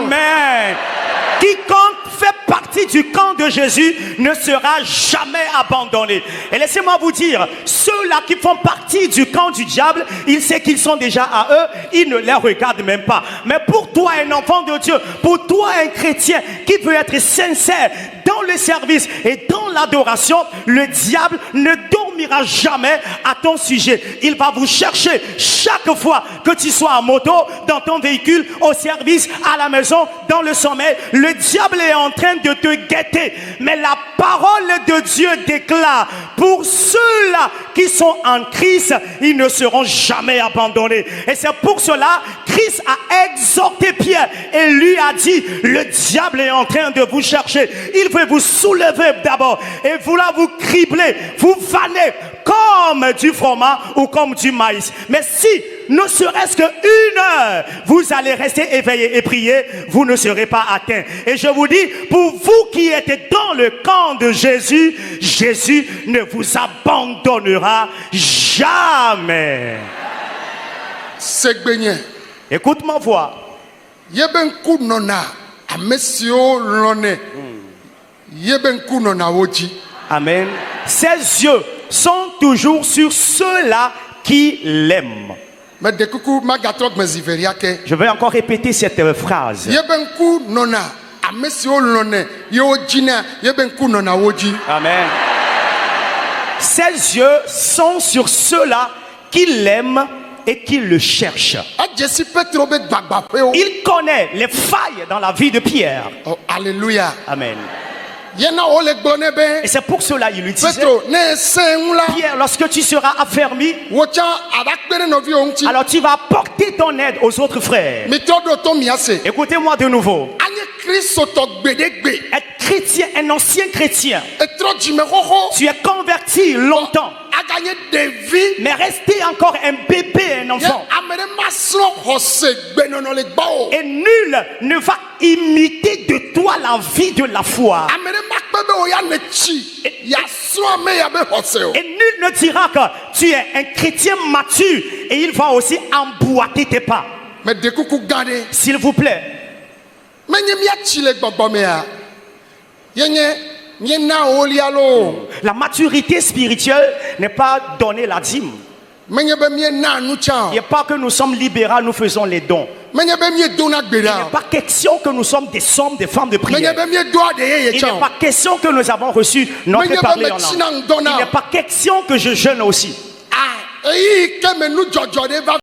Amen. Quiconque fait partie du camp de Jésus ne sera jamais abandonné. Et laissez-moi vous dire, ceux-là qui font partie du camp du diable, il sait qu'ils sont déjà à eux, il ne les regarde même pas. Mais pour toi, un enfant de Dieu, pour toi, un chrétien qui veut être sincère dans le service et dans l'adoration, le diable ne dormira jamais à ton sujet. Il va vous chercher chaque fois que tu sois en moto, dans ton véhicule, au service, à la maison, dans le sommeil. Le diable est en train de te guetter. Mais la parole de Dieu déclare, pour ceux-là qui sont en Christ, ils ne seront jamais abandonnés. Et c'est pour cela, Christ a exhorté Pierre et lui a dit, le diable est en train de vous chercher. Il veut vous soulever d'abord et vous cribler, vous vanner comme du froment ou comme du maïs. Mais si, ne serait-ce qu'une heure, vous allez rester éveillé et prier, vous ne serez pas atteints. Et je vous dis, pour vous qui êtes dans le camp de Jésus, Jésus ne vous abandonnera jamais. Écoute ma voix. Amen. Ses yeux sont toujours sur ceux-là qui l'aiment. Je vais encore répéter cette phrase. Amen. Ses yeux sont sur ceux-là qui l'aiment et qui le cherchent. Il connaît les failles dans la vie de Pierre. Oh, alléluia. Amen. Et c'est pour cela qu'il lui disait, Pierre, lorsque tu seras affermi, alors tu vas apporter ton aide aux autres frères. Écoutez-moi de nouveau. Être chrétien, un ancien chrétien, tu es converti longtemps, mais rester encore un bébé, un enfant. Et nul ne va imiter de toi la vie de la foi. Et nul ne dira que tu es un chrétien mature et il va aussi emboîter tes pas. S'il vous plaît. La maturité spirituelle n'est pas donner la dîme. Il n'y a pas que nous sommes libéraux, nous faisons les dons. Il n'est pas question que nous sommes des sommes, des femmes de prière. Il n'est pas question que nous avons reçu notre parler en langue. Il n'est pas question que je jeûne aussi.